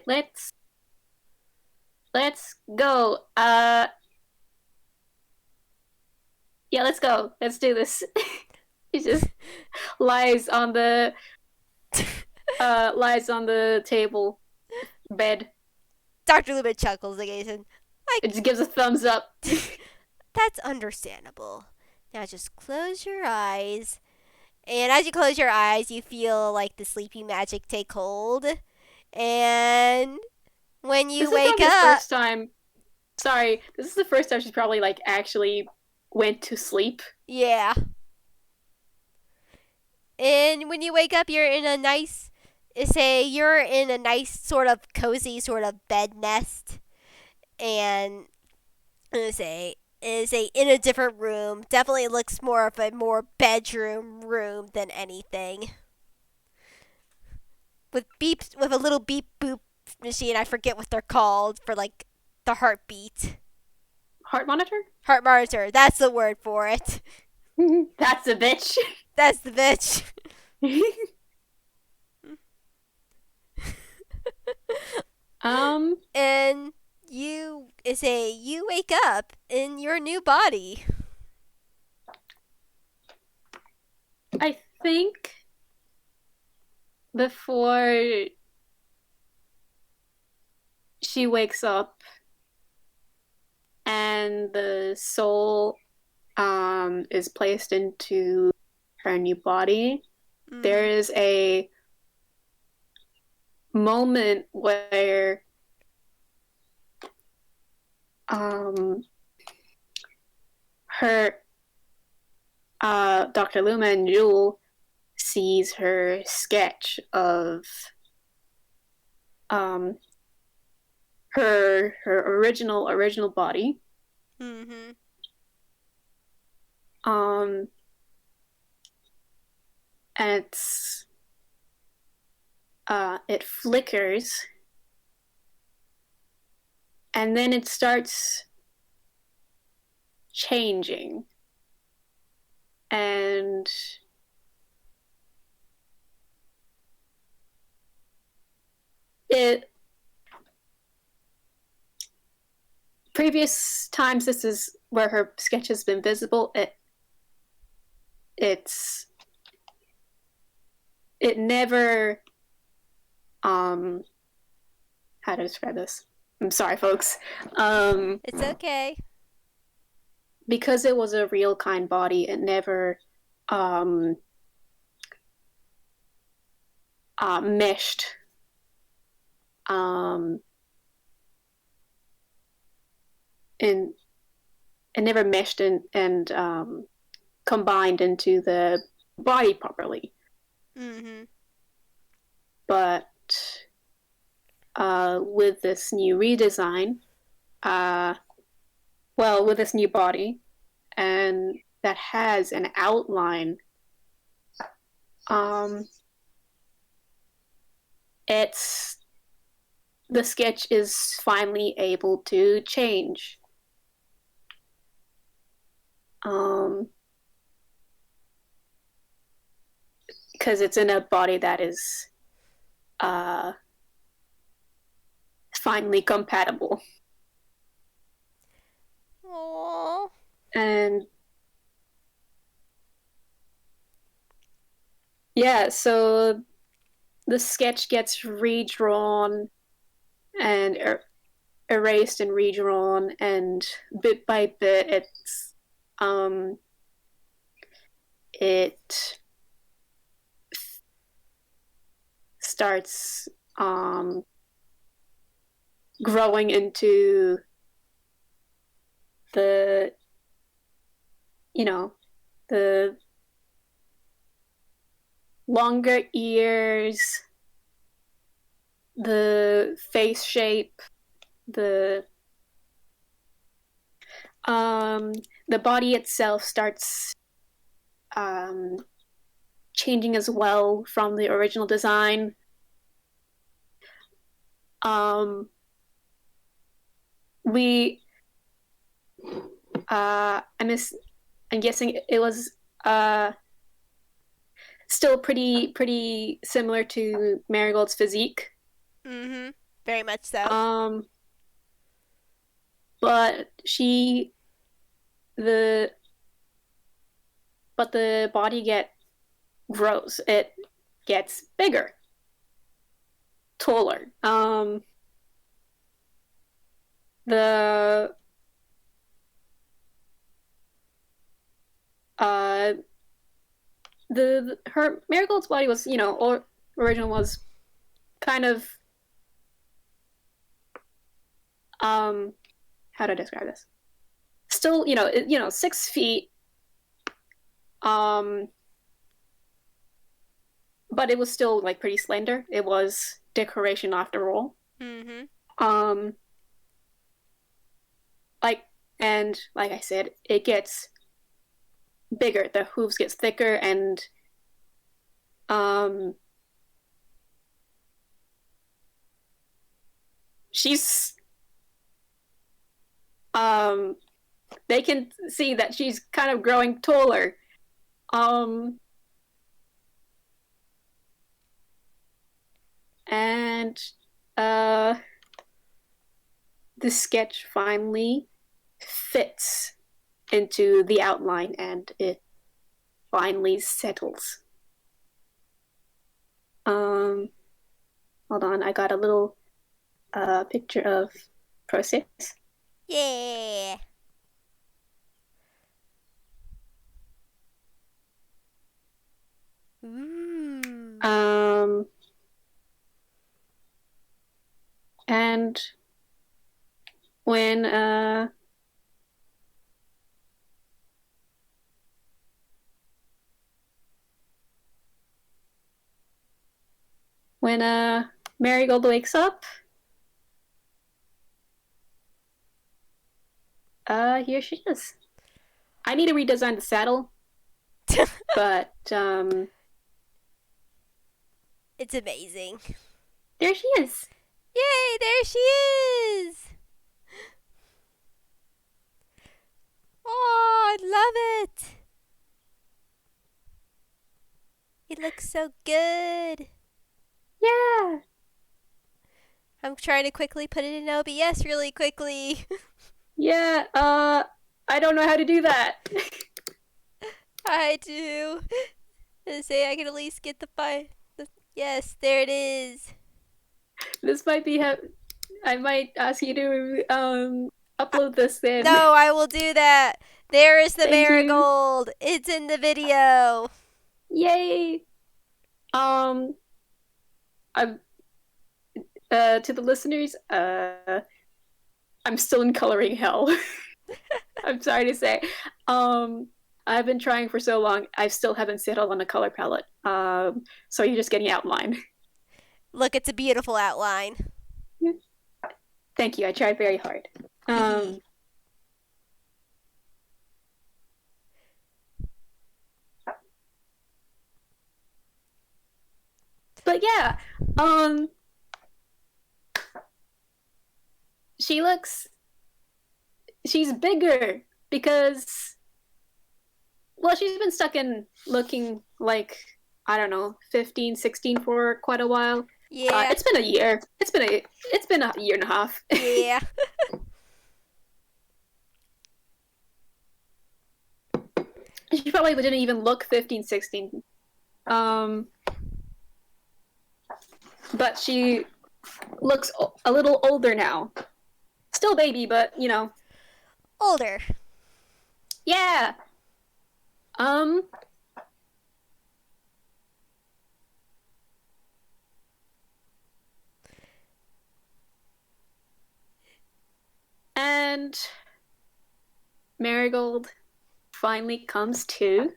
Let's go. Yeah, let's go. Let's do this. He just lies on the table bed. Dr. Luma chuckles again. I It just gives a thumbs up. That's understandable. Now just close your eyes. And as you close your eyes, you feel like the sleepy magic take hold. And when you This is wake probably the up, first time. Sorry, this is the first time she's probably like actually went to sleep. yeah. And when you wake up, you're in a nice sort of cozy sort of bed nest. And is a in a different room. Definitely looks more of a more bedroom room than anything. With a little beep boop machine. I forget what they're called for like the heartbeat. Heart monitor? Heart monitor. That's the word for it. That's a bitch. That's the bitch. um, And you wake up in your new body. I think before she wakes up and the soul is placed into her new body, there Mm-hmm. is a moment where um her Dr. Luma and Jewel sees her sketch of um her original body. Mm-hmm. Um and it flickers and then it starts changing and it previous times this is where her sketch has been visible. It's it never how to describe this. I'm sorry, folks. It's okay. Because it was a real kind body, it never um meshed um and it never meshed and combined into the body properly. Mm-hmm. But with this new redesign, uh, well, with this new body, and that has an outline, um, it's the sketch is finally able to change. Um, because it's in a body that is uh, finally compatible. Aww. And yeah, so the sketch gets redrawn and erased and redrawn, and bit by bit, um, it starts growing into the you know the longer ears, the face shape, the um the body itself starts um changing as well from the original design. um we I'm guessing it was still pretty similar to Marigold's physique. Mm-hmm. Very much so. um but she the but the body grows, it gets bigger, taller. The uh her Marigold's body was, or original was kind of um how to describe this? Still, 6 feet, um but it was still like pretty slender. It was decoration after all. Mm-hmm. Um like and like I said, it gets bigger. The hooves gets thicker, and um she's um they can see that she's kind of growing taller. Um and uh the sketch finally fits into the outline, and it finally settles. Um Hold on, I got a little picture of process. Yeah. Ooh. And when when Marigold wakes up, here she is. I need to redesign the saddle, but It's amazing. there she is. Yay, there she is. Oh, I love it. It looks so good. Yeah. I'm trying to quickly put it in OBS really quickly. Yeah, I don't know how to do that. I do. And say I can at least get the file. Yes, there it is. This might be I might ask you to upload this then. No, I will do that. There is the Thank you. marigold. It's in the video. Yay. Um I'm to the listeners, I'm still in coloring hell. I'm sorry to say. I've been trying for so long. I still haven't settled on a color palette. So you're just getting outline. Look, it's a beautiful outline. Thank you. I tried very hard. But yeah, she looks she's bigger because, well, she's been stuck in looking like, I don't know, 15, 16 for quite a while. Yeah. It's been a year. It's been a year and a half. Yeah. She probably didn't even look 15, 16 Um, but she looks a little older now. Still baby, but you know. Older. Yeah. Um. And Marigold finally comes to.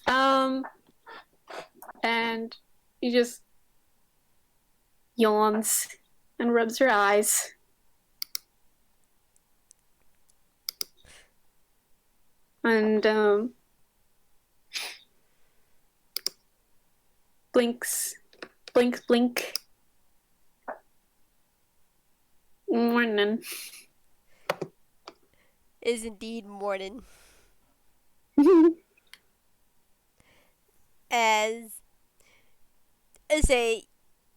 Um. And he just yawns and rubs her eyes. And blinks, blink, blink. Morning. Is indeed morning. As I say,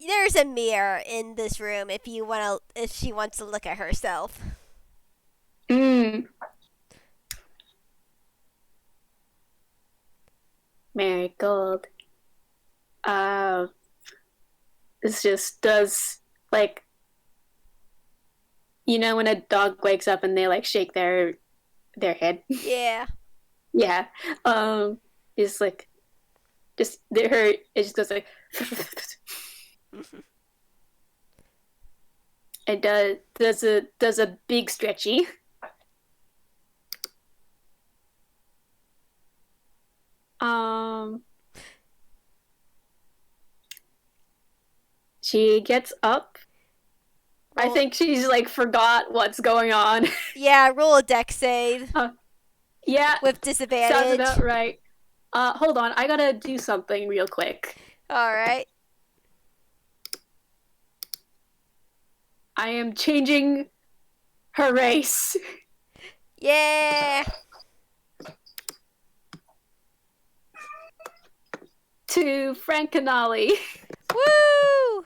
there's a mirror in this room if she wants to look at herself. Mm. Marigold. This just does like you know when a dog wakes up and they like shake their head. Yeah. Yeah. It's like just her. It just goes like. It does a big stretchy. Um, she gets up. I think she's like forgot what's going on. Yeah, roll a dex save. Yeah, with disadvantage. Sounds about right. Hold on, I gotta do something real quick. All right. I am changing her race. Yeah. To Frank Canali. Woo!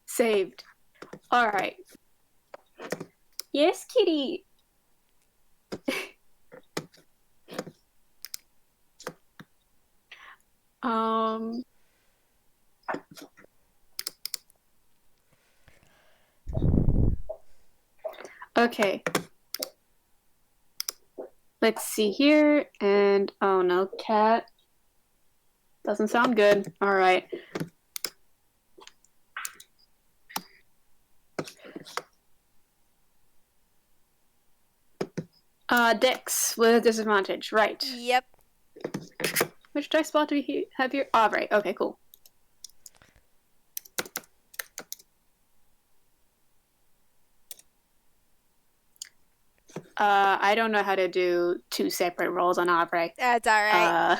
Saved. All right. Yes, kitty. um. Okay. Let's see here. And oh no, cat. Doesn't sound good. All right. Dex with disadvantage. Right. Yep. Which dice spot do we have here? Oh, right. Okay, cool. I don't know how to do two separate rolls on Aubrey. That's all right.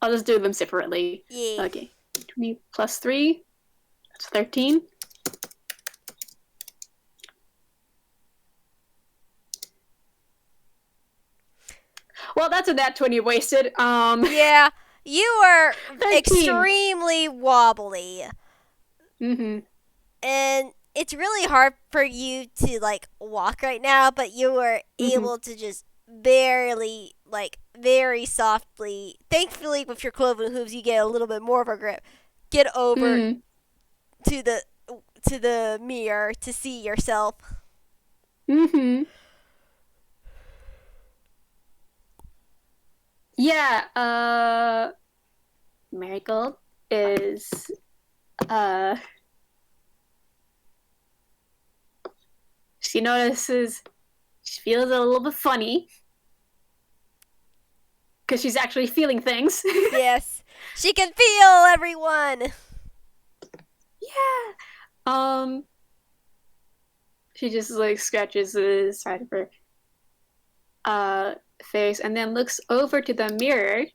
I'll just do them separately. Yeah. Okay. 20 plus 3. That's 13. Well, that's a nat 20 wasted. Yeah, you are 13. extremely wobbly. Mm-hmm. And it's really hard for you to like walk right now, but you were able to just barely, like very softly. Thankfully, with your cloven hooves, you get a little bit more of a grip. Get over to the mirror to see yourself. Mm-hmm. Yeah, Marigold is she notices she feels a little bit funny because she's actually feeling things. Yes, she can feel everyone. Yeah. She just like scratches the side of her face and then looks over to the mirror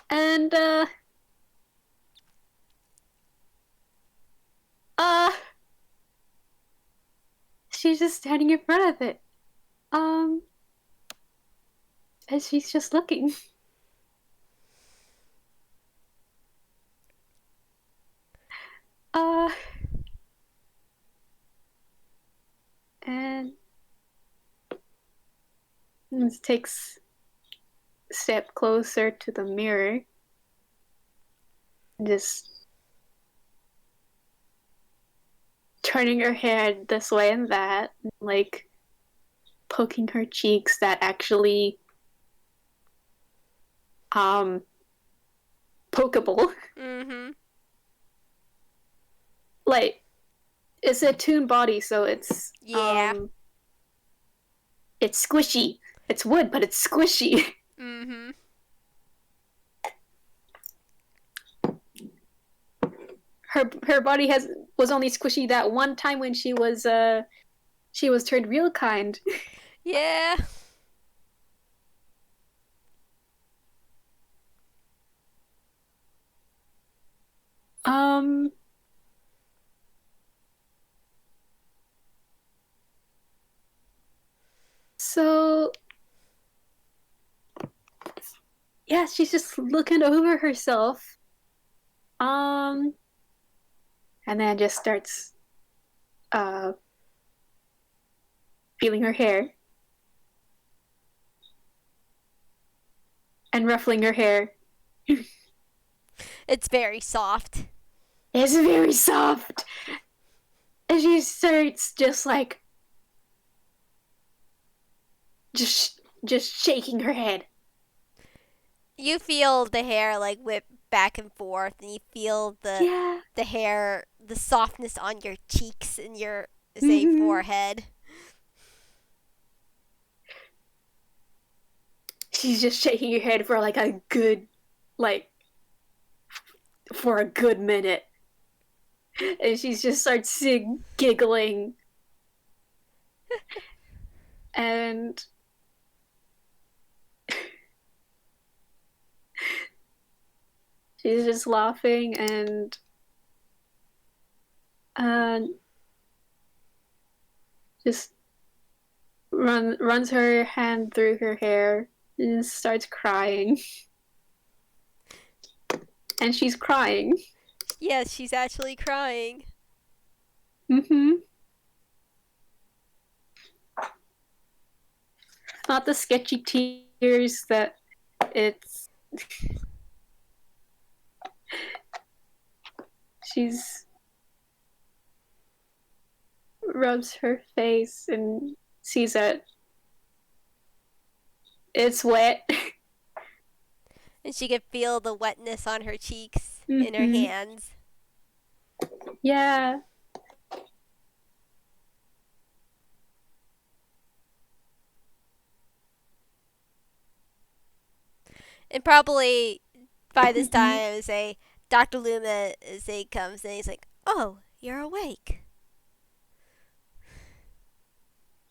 and she's just standing in front of it. And she's just looking. Uh takes a step closer to the mirror. Just turning her head this way and that, like poking her cheeks that actually pokeable. Mm-hmm. Like, it's a toon body, so Yeah. it's squishy. It's wood, but it's squishy. Mm-hmm. Her body was only squishy that one time when she was turned real kind. Yeah. Um so yeah, she's just looking over herself. And then just starts feeling her hair and ruffling her hair. It's very soft. It's very soft. And she starts just like just shaking her head. You feel the hair like whip back and forth, and you feel Yeah. the hair, the softness on your cheeks and your Mm-hmm. forehead. She's just shaking her head for like a good like for a good minute. And she just starts giggling. And she's just laughing and uh, just runs her hand through her hair and starts crying. And she's crying. Yes, she's actually crying. Mm-hmm. Not the sketchy tears that it's she's rubs her face and sees that it's wet. And she could feel the wetness on her cheeks in her Mm-hmm. hands. Yeah. And probably by this Mm-hmm. time, say Dr. Luma comes and he's like, "Oh, you're awake."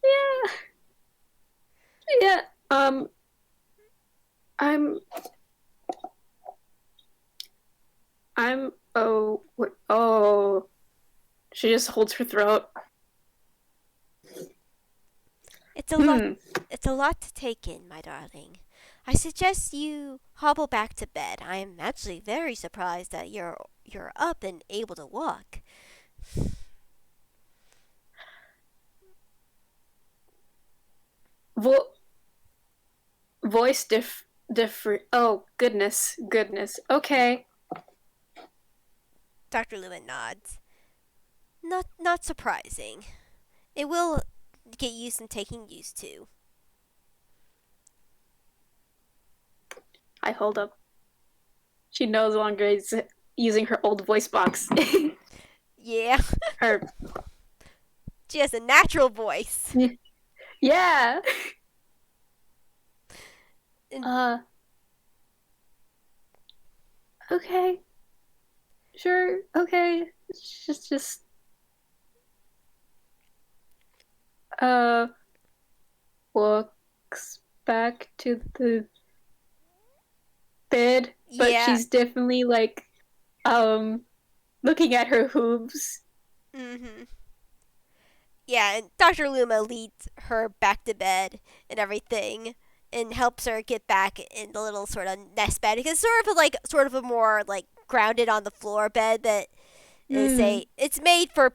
Yeah. Yeah. I'm oh what oh she just holds her throat. It's a lot. It's a lot to take in, my darling. I suggest you hobble back to bed. I am actually very surprised that you're up and able to walk. Vo- voice different. Oh goodness. Okay. Dr. Lewin nods. Not surprising. It will get used and taking used to. I hold up. She no longer is using her old voice box. Yeah, Her she has a natural voice. yeah. And Okay. Sure. Okay. Just uh walks back to the bed, but yeah, she's definitely like looking at her hooves. mm-hmm. Yeah, and Dr. Luma leads her back to bed and everything, and helps her get back in the little sort of nest bed because sort of a more like grounded on the floor bed that is Mm. it's made for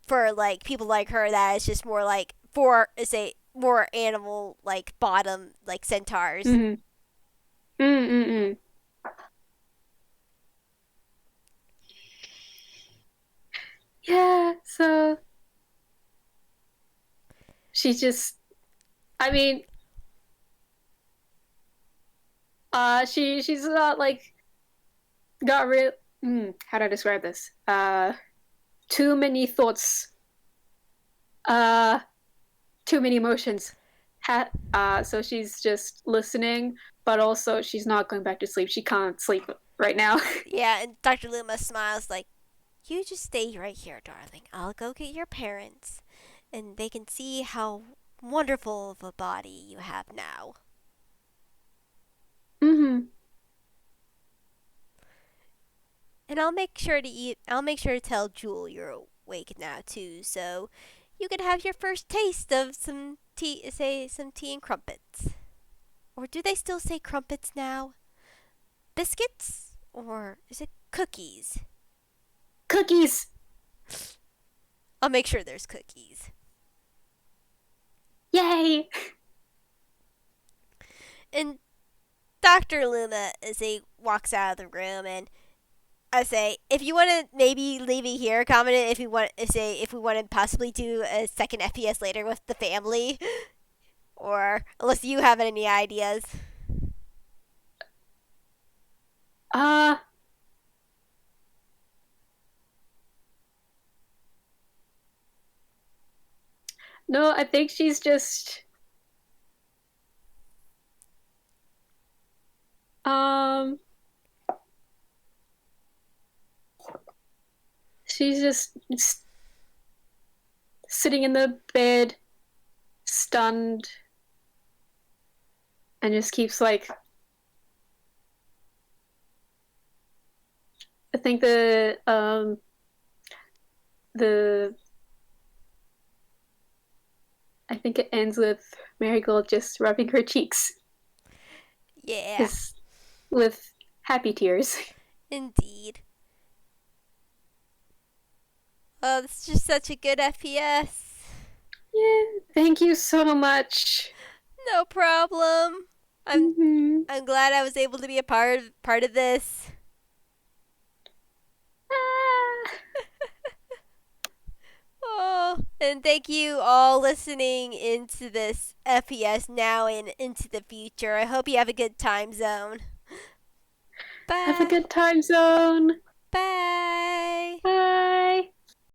for like people like her that is just more like for say more animal like bottom like centaurs. Mm-hmm. Mm-mm-mm. Yeah, so she's just I mean, she's not like got real how do I describe this? Too many thoughts, uh too many emotions. So she's just listening, but also she's not going back to sleep. She can't sleep right now. Yeah, and Dr. Luma smiles like, "You just stay right here, darling. I'll go get your parents, and they can see how wonderful of a body you have now." Mm-hmm. And I'll make sure to eat. I'll make sure to tell Jewel you're awake now too, so you can have your first taste of some tea. Say some tea and crumpets, or do they still say crumpets now? Biscuits, or is it cookies? Cookies. I'll make sure there's cookies. Yay. And Dr. Luma, as he walks out of the room, and I say, if you want to maybe leave it here, comment it if you want to say if we want to possibly do a second FPS later with the family, or unless you have any ideas. Uh no, I think um she's just sitting in the bed, stunned, and just keeps like I think the I think it ends with Marigold just rubbing her cheeks, Yeah, just with happy tears. indeed. Oh, this is just such a good FPS. Yeah, thank you so much. No problem. I'm Mm-hmm. I'm glad I was able to be a part of this. Ah, Oh, and thank you all listening into this FPS now and into the future. I hope you have a good time zone. have a Bye. good time zone. Bye. Bye.